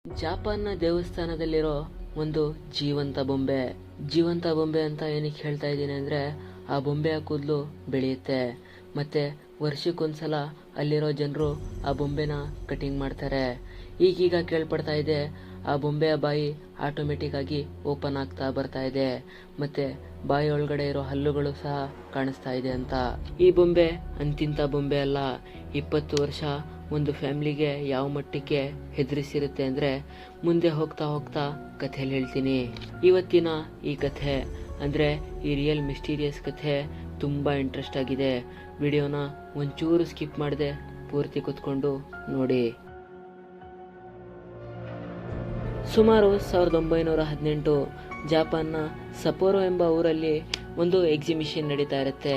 ಜಾಪಾನ್ನ ದೇವಸ್ಥಾನದಲ್ಲಿರೋ ಒಂದು ಜೀವಂತ ಬೊಂಬೆ ಅಂತ ಏನಕ್ಕೆ ಹೇಳ್ತಾ ಇದ್ದೀನಿ ಅಂದರೆ, ಆ ಬೊಂಬೆಯ ಕೂದಲು ಬೆಳೆಯುತ್ತೆ ಮತ್ತೆ ವರ್ಷಕ್ಕೊಂದ್ಸಲ ಅಲ್ಲಿರೋ ಜನರು ಆ ಬೊಂಬೆನ ಕಟಿಂಗ್ ಮಾಡ್ತಾರೆ. ಈಗೀಗ ಕೇಳ್ಪಡ್ತಾ ಇದೆ ಆ ಬೊಂಬೆಯ ಬಾಯಿ ಆಟೋಮೆಟಿಕ್ ಆಗಿ ಓಪನ್ ಆಗ್ತಾ ಬರ್ತಾ ಇದೆ ಮತ್ತೆ ಬಾಯಿ ಒಳಗಡೆ ಇರೋ ಹಲ್ಲುಗಳು ಸಹ ಕಾಣಿಸ್ತಾ ಇದೆ ಅಂತ. ಈ ಬೊಂಬೆ ಅಂತಿಂತ ಬೊಂಬೆ ಅಲ್ಲ. 20 ವರ್ಷ ಒಂದು ಫ್ಯಾಮಿಲಿಗೆ ಯಾವ ಮಟ್ಟಕ್ಕೆ ಹೆದರಿಸಿರುತ್ತೆ ಅಂದ್ರೆ ಮುಂದೆ ಹೋಗ್ತಾ ಹೋಗ್ತಾ ಕಥೆಯಲ್ಲಿ ಹೇಳ್ತೀನಿ. ಇವತ್ತಿನ ಈ ಕಥೆ ಅಂದ್ರೆ ಈ ರಿಯಲ್ ಮಿಸ್ಟೀರಿಯಸ್ ಕಥೆ ತುಂಬಾ ಇಂಟ್ರೆಸ್ಟ್ ಆಗಿದೆ. ವಿಡಿಯೋನ ಒಂಚೂರು ಸ್ಕಿಪ್ ಮಾಡದೆ ಪೂರ್ತಿ ಕುತ್ಕೊಂಡು ನೋಡಿ. ಸುಮಾರು 1918 ಜಾಪಾನ್ನ ಸಪೋರೋ ಎಂಬ ಊರಲ್ಲಿ ಒಂದು ಎಕ್ಸಿಬಿಷನ್ ನಡೀತಾ ಇರುತ್ತೆ.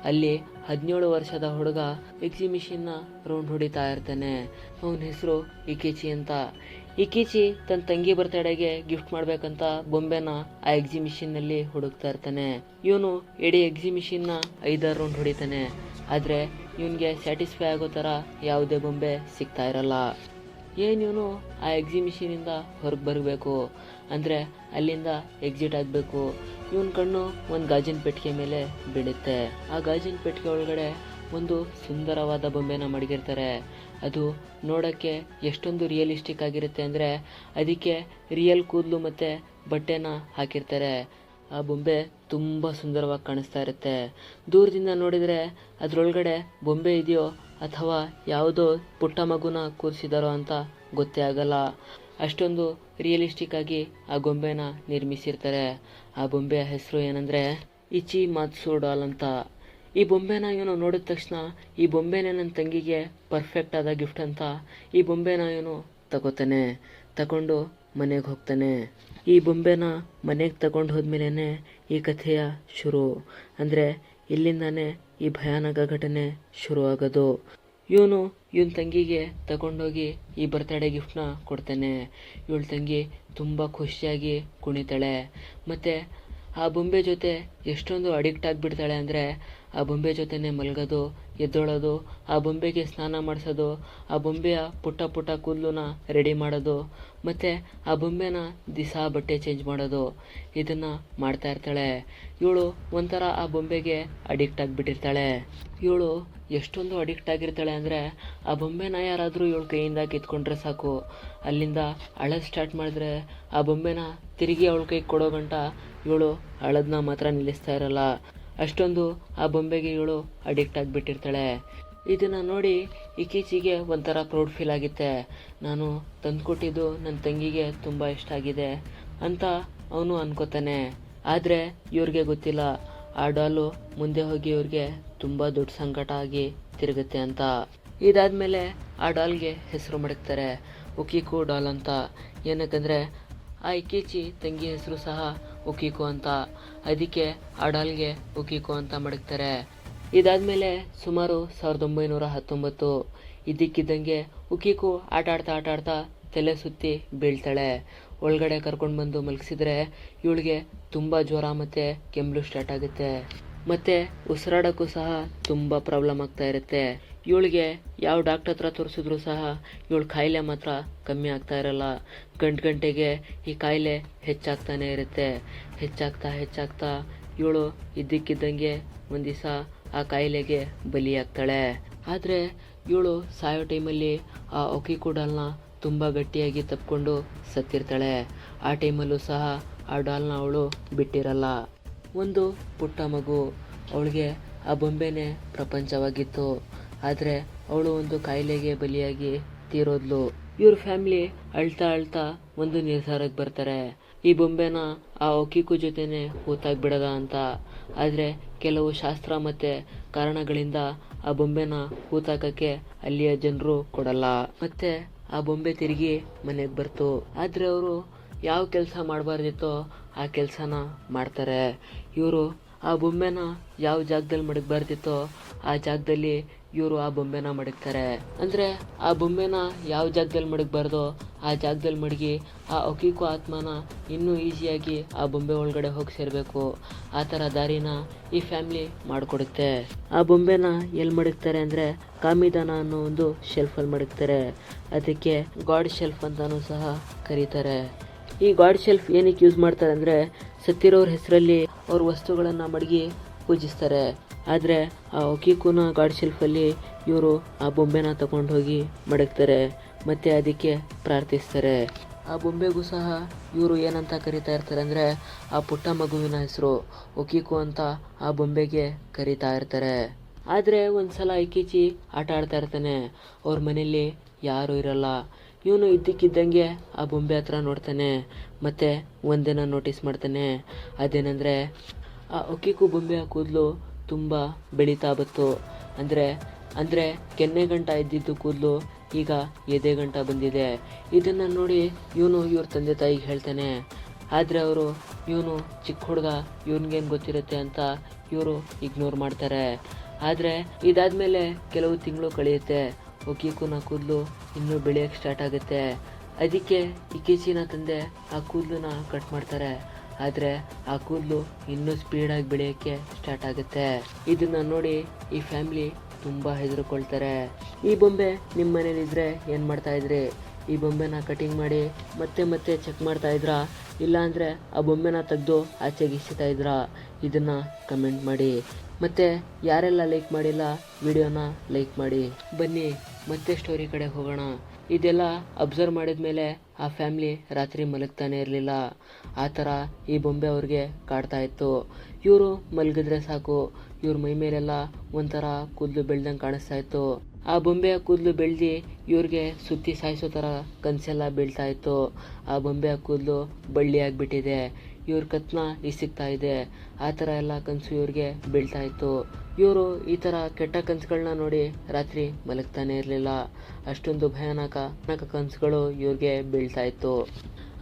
ಅಲ್ಲಿ 17 ವರ್ಷದ ಹುಡುಗ ಎಕ್ಸಿಬಿಷನ್ನ ರೌಂಡ್ ಹೊಡಿತಾ ಇರ್ತಾನೆ. ಅವನ ಹೆಸರು ಇಕಿಚಿ ಅಂತ. ಇಕಿಚಿ ತನ್ನ ತಂಗಿ ಬರ್ತಡೆಗೆ ಗಿಫ್ಟ್ ಮಾಡ್ಬೇಕಂತ ಬೊಂಬೆನ ಆ ಎಕ್ಸಿಬಿಷನ್ ನಲ್ಲಿ ಹುಡುಕ್ತಾ ಇರ್ತಾನೆ. ಇವನು ಇಡೀ ಎಕ್ಸಿಬಿಷನ್ ನ 5 ರೌಂಡ್ ಹೊಡಿತಾನೆ. ಆದ್ರೆ ಇವನ್ಗೆ ಸ್ಯಾಟಿಸ್ಫೈ ಆಗೋ ತರ ಯಾವುದೇ ಬೊಂಬೆ ಸಿಗ್ತಾ ಇರಲ್ಲ. ಇವನು ಆ ಎಕ್ಸಿಬಿಷನ್ ಇಂದ ಹೊರಗೆ ಬರಬೇಕು ಅಂದ್ರೆ ಅಲ್ಲಿಂದ ಎಕ್ಸಿಟ್ ಆಗಬೇಕು. ಇವನ್ ಕಣ್ಣು ಒಂದು ಗಾಜಿನ ಪೆಟ್ಟಿಗೆ ಮೇಲೆ ಬೀಳುತ್ತೆ. ಆ ಗಾಜಿನ ಪೆಟ್ಟಿಗೆ ಒಳಗಡೆ ಒಂದು ಸುಂದರವಾದ ಬೊಂಬೆನ ಮಡಗಿರ್ತಾರೆ. ಅದು ನೋಡಕ್ಕೆ ಎಷ್ಟೊಂದು ರಿಯಲಿಸ್ಟಿಕ್ ಆಗಿರುತ್ತೆ ಅಂದ್ರೆ ಅದಕ್ಕೆ ರಿಯಲ್ ಕೂದಲು ಮತ್ತೆ ಬಟ್ಟೆನ ಹಾಕಿರ್ತಾರೆ. ಆ ಬೊಂಬೆ ತುಂಬಾ ಸುಂದರವಾಗಿ ಕಾಣಿಸ್ತಾ ಇರುತ್ತೆ. ದೂರದಿಂದ ನೋಡಿದ್ರೆ ಅದ್ರೊಳಗಡೆ ಬೊಂಬೆ ಇದೆಯೋ ಅಥವಾ ಯಾವುದೋ ಪುಟ್ಟ ಮಗುನ ಕೂರಿಸಿದಾರೋ ಅಂತ ಗೊತ್ತೇ ಆಗಲ್ಲ. ಅಷ್ಟೊಂದು ರಿಯಲಿಸ್ಟಿಕ್ ಆಗಿ ಆ ಗೊಂಬೆನ ನಿರ್ಮಿಸಿರ್ತಾರೆ. ಆ ಬೊಂಬೆಯ ಹೆಸರು ಏನಂದ್ರೆ ಇಚಿ ಮಾತ್ಸು ಡಾಲ್ ಅಂತ. ಈ ಬೊಂಬೆನ ಇವನು ನೋಡಿದ ತಕ್ಷಣ ಈ ಬೊಂಬೆನೇ ನನ್ನ ತಂಗಿಗೆ ಪರ್ಫೆಕ್ಟ್ ಆದ ಗಿಫ್ಟ್ ಅಂತ ಈ ಬೊಂಬೆನ ಇವನು ತಗೊಂಡು ಮನೆಗೆ ಹೋಗ್ತಾನೆ. ಈ ಬೊಂಬೆನ ಮನೆಗೆ ತಗೊಂಡು ಹೋದ್ಮೇಲೆ ಈ ಕಥೆಯ ಶುರು. ಅಂದ್ರೆ ಇಲ್ಲಿಂದಾನೆ ಈ ಭಯಾನಕ ಘಟನೆ ಶುರು ಆಗೋದು. ಇವನು ಇವನ್ ತಂಗಿಗೆ ತಗೊಂಡೋಗಿ ಈ ಬರ್ತ್ಡೇ ಗಿಫ್ಟ್ನ ಕೊಡ್ತಾನೆ. ಇವಳ ತಂಗಿ ತುಂಬಾ ಖುಷಿಯಾಗಿ ಕುಣಿತಾಳೆ ಮತ್ತೆ ಆ ಬೊಂಬೆ ಜೊತೆ ಎಷ್ಟೊಂದು ಅಡಿಕ್ಟ್ ಆಗಿಬಿಡ್ತಾಳೆ ಅಂದ್ರೆ ಆ ಬೊಂಬೆ ಜೊತೆನೆ ಮಲಗೋದು, ಎದ್ದೊಳೋದು, ಆ ಬೊಂಬೆಗೆ ಸ್ನಾನ ಮಾಡಿಸೋದು, ಆ ಬೊಂಬೆಯ ಪುಟ್ಟ ಪುಟ್ಟ ಕೂದಲುನ ರೆಡಿ ಮಾಡೋದು ಮತ್ತೆ ಆ ಬೊಂಬೆನ ದಿಸ ಬಟ್ಟೆ ಚೇಂಜ್ ಮಾಡೋದು, ಇದನ್ನ ಮಾಡ್ತಾ ಇರ್ತಾಳೆ. ಇವಳು ಒಂಥರ ಆ ಬೊಂಬೆಗೆ ಅಡಿಕ್ಟ್ ಆಗಿಬಿಟ್ಟಿರ್ತಾಳೆ. ಇವಳು ಎಷ್ಟೊಂದು ಅಡಿಕ್ಟ್ ಆಗಿರ್ತಾಳೆ ಅಂದ್ರೆ ಆ ಬೊಂಬೆನ ಯಾರಾದರೂ ಇವಳ ಕೈಯಿಂದ ಕಿತ್ಕೊಂಡ್ರೆ ಸಾಕು, ಅಲ್ಲಿಂದ ಅಳೋದು ಸ್ಟಾರ್ಟ್ ಮಾಡಿದ್ರೆ ಆ ಬೊಂಬೆನ ತಿರುಗಿ ಅವಳ ಕೈಗೆ ಕೊಡೋ ಗಂಟ ಇವಳು ಅಳೋದನ್ನ ಮಾತ್ರ ನಿಲ್ಲಿಸ್ತಾ ಇರಲ್ಲ. ಅಷ್ಟೊಂದು ಆ ಬೊಂಬೆಗೆ ಇವಳು ಅಡಿಕ್ಟ್ ಆಗಿಬಿಟ್ಟಿರ್ತಾಳೆ. ಇದನ್ನ ನೋಡಿ ಇಕಿಚಿಗೆ ಒಂಥರ ಪ್ರೌಡ್ ಫೀಲ್ ಆಗುತ್ತೆ. ನಾನು ತಂದ್ಕೊಟ್ಟಿದ್ದು ನನ್ನ ತಂಗಿಗೆ ತುಂಬಾ ಇಷ್ಟ ಆಗಿದೆ ಅಂತ ಅವನು ಅನ್ಕೋತಾನೆ. ಆದ್ರೆ ಇವ್ರಿಗೆ ಗೊತ್ತಿಲ್ಲ ಆ ಡಾಲು ಮುಂದೆ ಹೋಗಿ ಇವ್ರಿಗೆ ತುಂಬಾ ದೊಡ್ಡ ಸಂಕಟ ಆಗಿ ತಿರುಗುತ್ತೆ ಅಂತ. ಇದಾದ್ಮೇಲೆ ಆ ಡಾಲ್ಗೆ ಹೆಸರು ಮಡಗ್ತಾರೆ, ಉಕಿಕೋ ಡಾಲ್ ಅಂತ. ಏನಕ್ಕಂದ್ರೆ ಆ ಇಕಿಚಿ ತಂಗಿ ಹೆಸರು ಸಹ ಉಕಿಕೋ ಅಂತ. ಅದಕ್ಕೆ ಆ ಡಾಲ್ಗೆ ಉಕಿಕೋ ಅಂತ ಮಡಗ್ತಾರೆ. ಇದಾದ್ಮೇಲೆ ಸುಮಾರು 1919 ಇದ್ದಕ್ಕಿದ್ದಂಗೆ ಉಕಿಕೋ ಆಟ ಆಡ್ತಾ ತಲೆ ಸುತ್ತಿ ಬೀಳ್ತಾಳೆ. ಒಳಗಡೆ ಕರ್ಕೊಂಡು ಬಂದು ಮಲಗಿಸಿದ್ರೆ ಇವಳಿಗೆ ತುಂಬಾ ಜ್ವರ ಮತ್ತೆ ಕೆಮ್ಮಲು ಸ್ಟಾರ್ಟ್ ಆಗುತ್ತೆ ಮತ್ತೆ ಉಸಿರಾಡೋಕ್ಕೂ ಸಹ ತುಂಬಾ ಪ್ರಾಬ್ಲಮ್ ಆಗ್ತಾ ಇರುತ್ತೆ. ಇವಳಿಗೆ ಯಾವ ಡಾಕ್ಟರ್ ಹತ್ರ ತೋರಿಸಿದ್ರು ಸಹ ಇವಳ ಕಾಯಿಲೆ ಮಾತ್ರ ಕಮ್ಮಿ ಆಗ್ತಾ ಇರಲ್ಲ. ಗಂಟೆಗೆ ಈ ಕಾಯಿಲೆ ಹೆಚ್ಚಾಗ್ತಾನೆ ಇರುತ್ತೆ. ಹೆಚ್ಚಾಗ್ತಾ ಇವಳು ಇದ್ದಕ್ಕಿದ್ದಂಗೆ ಒಂದ್ ದಿವಸ ಆ ಕಾಯಿಲೆಗೆ ಬಲಿಯಾಗ್ತಾಳೆ. ಆದ್ರೆ ಇವಳು ಸಾಯೋ ಟೈಮಲ್ಲಿ ಆ ಉಕಿಕೋ ಡಾಲ್ನ ತುಂಬಾ ಗಟ್ಟಿಯಾಗಿ ತಪ್ಕೊಂಡು ಸತ್ತಿರ್ತಾಳೆ. ಆ ಟೈಮಲ್ಲೂ ಸಹ ಆ ಡಾಲ್ನ ಅವಳು ಬಿಟ್ಟಿರಲ್ಲ. ಒಂದು ಪುಟ್ಟ ಮಗು, ಅವಳಿಗೆ ಆ ಬೊಂಬೆನೆ ಪ್ರಪಂಚವಾಗಿತ್ತು. ಆದ್ರೆ ಅವಳು ಒಂದು ಕಾಯಿಲೆಗೆ ಬಲಿಯಾಗಿ ತೀರೋದ್ಲು. ಇವ್ರ ಫ್ಯಾಮಿಲಿ ಅಳ್ತಾ ಒಂದು ನಿರ್ಧಾರಕ್ಕೆ ಬರ್ತಾರೆ, ಈ ಬೊಂಬೆನ ಆ ಉಕಿಕೋ ಜೊತೆನೆ ಹೂತಾಗ್ಬಿಡದ ಅಂತ. ಆದ್ರೆ ಕೆಲವು ಶಾಸ್ತ್ರ ಮತ್ತೆ ಕಾರಣಗಳಿಂದ ಆ ಬೊಂಬೆನ ಹೂತಾಕಕ್ಕೆ ಅಲ್ಲಿಯ ಜನರು ಕೊಡಲ್ಲ. ಮತ್ತೆ ಆ ಬೊಂಬೆ ತಿರುಗಿ ಮನೆಗೆ ಬರ್ತು. ಆದ್ರೆ ಅವರು ಯಾವ ಕೆಲಸ ಮಾಡಬಾರ್ದಿತ್ತೋ ಆ ಕೆಲಸನ ಮಾಡ್ತಾರೆ. ಇವರು ಆ ಬೊಂಬೆನ ಯಾವ ಜಾಗದಲ್ಲಿ ಮಡಗಬಾರ್ದಿತ್ತೋ ಆ ಜಾಗದಲ್ಲಿ ಇವರು ಆ ಬೊಂಬೆನ ಮಡಗ್ತಾರೆ. ಅಂದರೆ ಆ ಬೊಂಬೆನ ಯಾವ ಜಾಗದಲ್ಲಿ ಮಡಗಬಾರ್ದೋ ಆ ಜಾಗದಲ್ಲಿ ಮಡಗಿ ಆ ಒಕಿಕೋ ಆತ್ಮನ ಇನ್ನೂ ಈಸಿಯಾಗಿ ಆ ಬೊಂಬೆ ಒಳಗಡೆ ಹೋಗಿ ಸೇರಬೇಕು, ಆ ಥರ ದಾರಿನ ಈ ಫ್ಯಾಮಿಲಿ ಮಾಡಿಕೊಡುತ್ತೆ. ಆ ಬೊಂಬೆನ ಎಲ್ಲಿ ಮಡಗ್ತಾರೆ ಅಂದರೆ ಕಾಮಿದಾನ ಅನ್ನೋ ಒಂದು ಶೆಲ್ಫಲ್ಲಿ ಮಡಗ್ತಾರೆ. ಅದಕ್ಕೆ ಗಾಡ್ ಶೆಲ್ಫ್ ಅಂತಲೂ ಸಹ ಕರೀತಾರೆ. ಈ ಗಾಡ್ ಶೆಲ್ಫ್ ಏನಕ್ಕೆ ಯೂಸ್ ಮಾಡ್ತಾರೆ ಅಂದರೆ ಸತ್ತಿರೋರ ಹೆಸರಲ್ಲಿ ಅವ್ರ ವಸ್ತುಗಳನ್ನು ಮಡಗಿ ಪೂಜಿಸ್ತಾರೆ. ಆದರೆ ಆ ಒಕಿಕೋನ ಗಾಡ್ ಶೆಲ್ಫಲ್ಲಿ ಇವರು ಆ ಬೊಂಬೆನ ತಗೊಂಡು ಹೋಗಿ ಮಡಗ್ತಾರೆ ಮತ್ತು ಅದಕ್ಕೆ ಪ್ರಾರ್ಥಿಸ್ತಾರೆ. ಆ ಬೊಂಬೆಗೂ ಸಹ ಇವರು ಏನಂತ ಕರಿತಾ ಇರ್ತಾರೆ ಅಂದರೆ ಆ ಪುಟ್ಟ ಮಗುವಿನ ಹೆಸರು ಒಕಿಕೋ ಅಂತ ಆ ಬೊಂಬೆಗೆ ಕರಿತಾ ಇರ್ತಾರೆ. ಆದರೆ ಒಂದು ಸಲ ಇಕಿಚಿ ಆಟ ಆಡ್ತಾ ಇರ್ತಾನೆ. ಅವ್ರ ಮನೇಲಿ ಯಾರೂ ಇರಲ್ಲ. ಇವನು ಇದ್ದಕ್ಕಿದ್ದಂಗೆ ಆ ಬೊಂಬೆ ಹತ್ರ ನೋಡ್ತಾನೆ ಮತ್ತು ಒಂದಿನ ನೋಟಿಸ್ ಮಾಡ್ತಾನೆ. ಅದೇನೆಂದರೆ ಆ ಒಕಿಕೋ ಬೊಂಬೆಯ ಕೂದಲು ತುಂಬ ಬೆಳೀತಾ ಬಂತು. ಅಂದರೆ ಕೆನ್ನೆ ಗಂಟ ಇದ್ದಿದ್ದು ಕೂದಲು ಈಗ ಎದೆ ಗಂಟ ಬಂದಿದೆ. ಇದನ್ನು ನೋಡಿ ಇವನು ಇವ್ರ ತಂದೆ ತಾಯಿಗೆ ಹೇಳ್ತಾನೆ. ಆದರೆ ಅವರು ಇವನು ಚಿಕ್ಕ ಹುಡುಗ, ಇವನಿಗೇನು ಗೊತ್ತಿರುತ್ತೆ ಅಂತ ಇವರು ಇಗ್ನೋರ್ ಮಾಡ್ತಾರೆ. ಆದರೆ ಇದಾದಮೇಲೆ ಕೆಲವು ತಿಂಗಳು ಕಳೆಯುತ್ತೆ. ಒಕಿಕೋನ ಕೂದಲು ಇನ್ನೂ ಬೆಳೆಯೋಕ್ಕೆ ಸ್ಟಾರ್ಟ್ ಆಗುತ್ತೆ. ಅದಕ್ಕೆ ಇಕಿಚಿನ ತಂದೆ ಆ ಕೂದಲನ್ನ ಕಟ್ ಮಾಡ್ತಾರೆ. ಆದರೆ ಆ ಕೂದಲು ಇನ್ನೂ ಸ್ಪೀಡಾಗಿ ಬೆಳೆಯೋಕ್ಕೆ ಸ್ಟಾರ್ಟ್ ಆಗುತ್ತೆ. ಇದನ್ನು ನೋಡಿ ಈ ಫ್ಯಾಮಿಲಿ ತುಂಬ ಹೆದರ್ಕೊಳ್ತಾರೆ. ಈ ಬೊಂಬೆ ನಿಮ್ಮ ಮನೇಲಿದ್ದರೆ ಏನು ಮಾಡ್ತಾಯಿದ್ರಿ? ಈ ಬೊಂಬೆನ ಕಟಿಂಗ್ ಮಾಡಿ ಮತ್ತೆ ಚೆಕ್ ಮಾಡ್ತಾ ಇದ್ರಾ, ಇಲ್ಲ ಅಂದರೆ ಆ ಬೊಂಬೆನ ತೆಗೆದು ಆಚೆಗೆ ಇಸ್ತಾ ಇದ್ರಾ? ಇದನ್ನು ಕಮೆಂಟ್ ಮಾಡಿ. ಮತ್ತು ಯಾರೆಲ್ಲ ಲೈಕ್ ಮಾಡಿಲ್ಲ ವಿಡಿಯೋನ ಲೈಕ್ ಮಾಡಿ. ಬನ್ನಿ ಮತ್ತೆ ಸ್ಟೋರಿ ಕಡೆ ಹೋಗೋಣ. ಇದೆಲ್ಲ ಅಬ್ಸರ್ವ್ ಮಾಡಿದ ಮೇಲೆ ಆ ಫ್ಯಾಮಿಲಿ ರಾತ್ರಿ ಮಲಗ್ತಾನೆ ಇರಲಿಲ್ಲ. ಆ ಥರ ಈ ಬೊಂಬೆ ಅವ್ರಿಗೆ ಕಾಡ್ತಾ ಇತ್ತು. ಇವರು ಮಲಗಿದ್ರೆ ಸಾಕು, ಇವ್ರ ಮೈ ಮೇಲೆಲ್ಲ ಒಂಥರ ಕೂದಲು ಬೆಳ್ದಂಗೆ ಕಾಣಿಸ್ತಾ ಇತ್ತು. ಆ ಬೊಂಬೆಯ ಕೂದಲು ಬೆಳೆದು ಇವ್ರಿಗೆ ಸುತ್ತಿ ಸಾಯಿಸೋ ಥರ ಕನಸೆಲ್ಲ ಬೀಳ್ತಾ ಇತ್ತು. ಆ ಬೊಂಬೆಯ ಕೂದಲು ಬಳ್ಳಿಯಾಗಿಬಿಟ್ಟಿದೆ, ಇವ್ರ ಕತ್ನ ಇಸಿಗ್ತಾ ಇದೆ, ಆ ಥರ ಎಲ್ಲ ಕನಸು ಇವ್ರಿಗೆ ಬೀಳ್ತಾ ಇತ್ತು. ಇವರು ಈ ಥರ ಕೆಟ್ಟ ಕನಸುಗಳನ್ನ ನೋಡಿ ರಾತ್ರಿ ಮಲಗ್ತಾನೆ ಇರಲಿಲ್ಲ. ಅಷ್ಟೊಂದು ಭಯಾನಕ ಕನಸುಗಳು ಇವ್ರಿಗೆ ಬೀಳ್ತಾ ಇತ್ತು.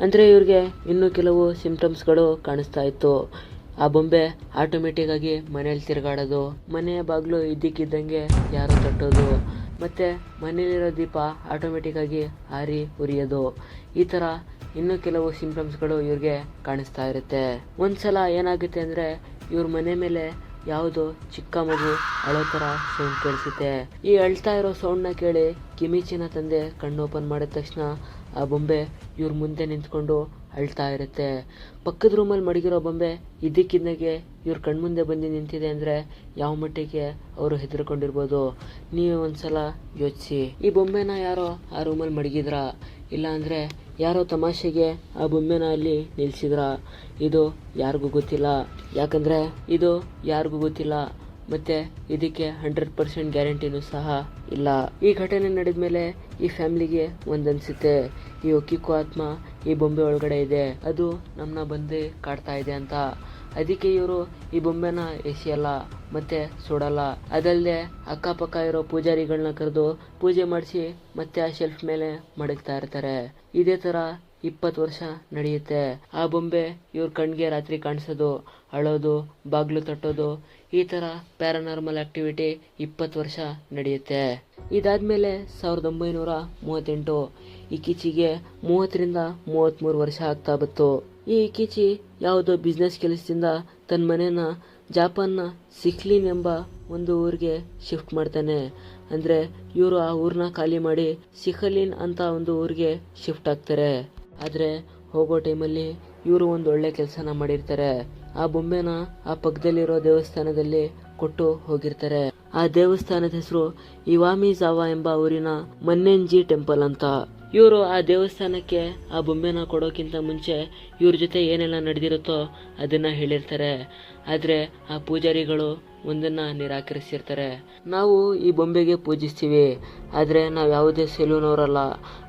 ಅಂದರೆ ಇವ್ರಿಗೆ ಇನ್ನೂ ಕೆಲವು ಸಿಂಪ್ಟಮ್ಸ್ಗಳು ಕಾಣಿಸ್ತಾ ಇತ್ತು. ಆ ಬೊಂಬೆ ಆಟೋಮೆಟಿಕ್ಕಾಗಿ ಮನೇಲಿ ತಿರುಗಾಡೋದು, ಮನೆಯ ಬಾಗಿಲು ಇದ್ದಕ್ಕಿದ್ದಂಗೆ ಯಾರೋ ತಟ್ಟೋದು, ಮತ್ತು ಮನೇಲಿರೋ ದೀಪ ಆಟೋಮೆಟಿಕ್ಕಾಗಿ ಆರಿ ಉರಿಯೋದು, ಈ ಥರ ಇನ್ನೂ ಕೆಲವು ಸಿಂಪ್ಟಮ್ಸ್ಗಳು ಇವ್ರಿಗೆ ಕಾಣಿಸ್ತಾ ಇರುತ್ತೆ. ಒಂದು ಸಲ ಏನಾಗುತ್ತೆ ಅಂದರೆ ಇವ್ರ ಮನೆ ಮೇಲೆ ಯಾವುದೋ ಚಿಕ್ಕ ಮಗು ಅಳೋ ಥರ ಸೌಂಡ್ ಕೇಳಿಸುತ್ತೆ. ಈ ಅಳ್ತಾ ಇರೋ ಸೌಂಡ್ನ ಕೇಳಿ ಕಿಮಿಚಿನ ತಂದೆ ಕಣ್ಣು ಓಪನ್ ಮಾಡಿದ ತಕ್ಷಣ ಆ ಬೊಂಬೆ ಇವ್ರ ಮುಂದೆ ನಿಂತ್ಕೊಂಡು ಅಳ್ತಾ ಇರುತ್ತೆ. ಪಕ್ಕದ ರೂಮಲ್ಲಿ ಮಡಗಿರೋ ಬೊಂಬೆ ಇದ್ದಕ್ಕಿದ್ದಾಗೆ ಇವ್ರ ಕಣ್ಮುಂದೆ ಬಂದು ನಿಂತಿದೆ ಅಂದರೆ ಯಾವ ಮಟ್ಟಿಗೆ ಅವರು ಹೆದರ್ಕೊಂಡಿರ್ಬೋದು ನೀವೇ ಒಂದು ಸಲ ಯೋಚಿಸಿ. ಈ ಬೊಂಬೆನ ಯಾರೋ ಆ ರೂಮಲ್ಲಿ ಮಡಗಿದ್ರಾ, ಇಲ್ಲ ಅಂದರೆ ಯಾರೋ ತಮಾಷೆಗೆ ಆ ಬೊಂಬೆನ ಅಲ್ಲಿ ನಿಲ್ಲಿಸಿದ್ರ? ಇದು ಯಾರಿಗೂ ಗೊತ್ತಿಲ್ಲ. ಯಾಕಂದರೆ ಇದು ಯಾರಿಗೂ ಗೊತ್ತಿಲ್ಲ ಮತ್ತು ಇದಕ್ಕೆ 100% ಗ್ಯಾರಂಟಿನೂ ಸಹ ಇಲ್ಲ. ಈ ಘಟನೆ ನಡೆದ ಮೇಲೆ ಈ ಫ್ಯಾಮಿಲಿಗೆ ಒಂದನ್ಸುತ್ತೆ, ಈ ಒಕಿಕೋ ಆತ್ಮ ಈ ಬೊಂಬೆ ಒಳಗಡೆ ಇದೆ, ಅದು ನಮ್ಮನ್ನ ಬಂದು ಕಾಡ್ತಾ ಇದೆ ಅಂತ. ಅದಕ್ಕೆ ಇವರು ಈ ಬೊಂಬೆನ ಎಸೆಯಲ್ಲ ಮತ್ತು ಸುಡಲ್ಲ. ಅದಲ್ಲದೆ ಅಕ್ಕಪಕ್ಕ ಇರೋ ಪೂಜಾರಿಗಳನ್ನ ಕರೆದು ಪೂಜೆ ಮಾಡಿಸಿ ಮತ್ತೆ ಆ ಶೆಲ್ಫ್ ಮೇಲೆ ಮಡಗ್ತಾ ಇರ್ತಾರೆ. ಇದೇ ಥರ 20 ವರ್ಷ ನಡೆಯುತ್ತೆ. ಆ ಬೊಂಬೆ ಇವ್ರ ಕಣ್ಗೆ ರಾತ್ರಿ ಕಾಣಿಸೋದು, ಅಳೋದು, ಬಾಗ್ಲು ತಟ್ಟೋದು, ಈ ಥರ ಪ್ಯಾರಾನಾರ್ಮಲ್ ಆಕ್ಟಿವಿಟಿ 20 ವರ್ಷ ನಡೆಯುತ್ತೆ. ಇದಾದ್ಮೇಲೆ 1938 ಇಕಿಚಿಗೆ 30ರಿಂದ 33 ವರ್ಷ ಆಗ್ತಾ ಬಂತು. ಈ ಇಕಿಚಿ ಯಾವುದೋ ಬಿಸ್ನೆಸ್ ಕೆಲಸದಿಂದ ತನ್ನ ಮನೇನ ಜಾಪಾನ್ನ ಸಿಕ್ಲಿನ್ ಎಂಬ ಒಂದು ಊರಿಗೆ ಶಿಫ್ಟ್ ಮಾಡ್ತಾನೆ. ಅಂದರೆ ಇವರು ಆ ಊರನ್ನ ಖಾಲಿ ಮಾಡಿ ಸಿಖಲಿನ್ ಅಂತ ಒಂದು ಊರಿಗೆ ಶಿಫ್ಟ್ ಆಗ್ತಾರೆ. ಆದರೆ ಹೋಗೋ ಟೈಮಲ್ಲಿ ಇವರು ಒಂದು ಒಳ್ಳೆ ಕೆಲಸನ ಮಾಡಿರ್ತಾರೆ. ಆ ಬೊಂಬೆನ ಆ ಪಕ್ಕದಲ್ಲಿರೋ ದೇವಸ್ಥಾನದಲ್ಲಿ ಕೊಟ್ಟು ಹೋಗಿರ್ತಾರೆ. ಆ ದೇವಸ್ಥಾನದ ಹೆಸರು ಇವಾಮಿಜಾವಾ ಎಂಬ ಊರಿನ ಮನ್ನೆಂಜಿ ಟೆಂಪಲ್ ಅಂತ. ಇವರು ಆ ದೇವಸ್ಥಾನಕ್ಕೆ ಆ ಬೊಂಬೆನ ಕೊಡೋಕ್ಕಿಂತ ಮುಂಚೆ ಇವ್ರ ಜೊತೆ ಏನೆಲ್ಲ ನಡೆದಿರುತ್ತೋ ಅದನ್ನ ಹೇಳಿರ್ತಾರೆ. ಆದರೆ ಆ ಪೂಜಾರಿಗಳು ಒಂದನ್ನು ನಿರಾಕರಿಸಿರ್ತಾರೆ. ನಾವು ಈ ಬೊಂಬೆಗೆ ಪೂಜಿಸ್ತೀವಿ, ಆದರೆ ನಾವು ಯಾವುದೇ ಸೆಲೂನವರಲ್ಲ,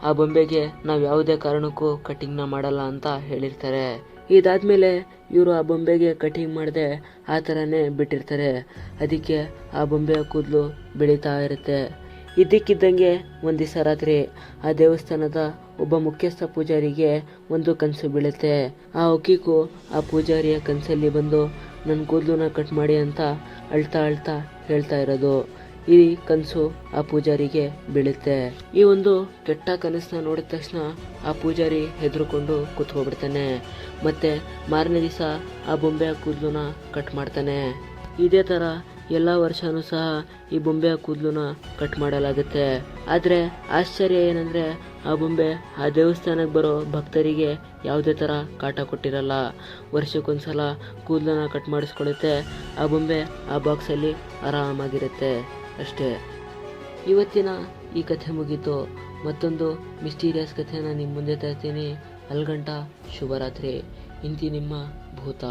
ಆ ಬೊಂಬೆಗೆ ನಾವು ಯಾವುದೇ ಕಾರಣಕ್ಕೂ ಕಟಿಂಗ್ನ ಮಾಡಲ್ಲ ಅಂತ ಹೇಳಿರ್ತಾರೆ. ಇದಾದ್ಮೇಲೆ ಇವರು ಆ ಬೊಂಬೆಗೆ ಕಟಿಂಗ್ ಮಾಡದೆ ಆ ಥರನೇ ಬಿಟ್ಟಿರ್ತಾರೆ. ಅದಕ್ಕೆ ಆ ಬೊಂಬೆಯ ಕೂದಲು ಬೆಳೀತಾ ಇರುತ್ತೆ. ಇದ್ದಕ್ಕಿದ್ದಂಗೆ ಒಂದು ದಿವಸ ರಾತ್ರಿ ಆ ದೇವಸ್ಥಾನದ ಒಬ್ಬ ಮುಖ್ಯಸ್ಥ ಪೂಜಾರಿಗೆ ಒಂದು ಕನಸು ಬೀಳುತ್ತೆ. ಆ ಒಕಿಕೋ ಆ ಪೂಜಾರಿಯ ಕನಸಲ್ಲಿ ಬಂದು ನನ್ನ ಕೂದಲನ್ನ ಕಟ್ ಮಾಡಿ ಅಂತ ಅಳ್ತಾ ಹೇಳ್ತಾ ಇರೋದು. ಈ ಕನಸು ಆ ಪೂಜಾರಿಗೆ ಬೀಳುತ್ತೆ. ಈ ಒಂದು ಕೆಟ್ಟ ಕನಸನ್ನ ನೋಡಿದ ತಕ್ಷಣ ಆ ಪೂಜಾರಿ ಹೆದರ್ಕೊಂಡು ಕೂತ್ಕೊಬಿಡ್ತಾನೆ. ಮತ್ತೆ ಮಾರನೇ ದಿವಸ ಆ ಬೊಂಬೆಯ ಕೂದಲನ್ನ ಕಟ್ ಮಾಡ್ತಾನೆ. ಇದೇ ಥರ ಎಲ್ಲ ವರ್ಷನೂ ಸಹ ಈ ಬೊಂಬೆಯ ಕೂದಲನ್ನ ಕಟ್ ಮಾಡಲಾಗುತ್ತೆ. ಆದರೆ ಆಶ್ಚರ್ಯ ಏನಂದರೆ ಆ ಬೊಂಬೆ ಆ ದೇವಸ್ಥಾನಕ್ಕೆ ಬರೋ ಭಕ್ತರಿಗೆ ಯಾವುದೇ ಥರ ಕಾಟ ಕೊಟ್ಟಿರಲ್ಲ. ವರ್ಷಕ್ಕೊಂದ್ಸಲ ಕೂದಲನ್ನ ಕಟ್ ಮಾಡಿಸ್ಕೊಳ್ಳುತ್ತೆ. ಆ ಬೊಂಬೆ ಆ ಬಾಕ್ಸಲ್ಲಿ ಆರಾಮಾಗಿರುತ್ತೆ ಅಷ್ಟೇ. ಇವತ್ತಿನ ಈ ಕಥೆ ಮುಗೀತು. ಮತ್ತೊಂದು ಮಿಸ್ಟೀರಿಯಸ್ ಕಥೆನ ನಿಮ್ಮ ಮುಂದೆ ತರ್ತೀನಿ. ಅಲ್ಗಂಟ ಶುಭರಾತ್ರಿ. ಇಂತಿ ನಿಮ್ಮ ಭೂತ.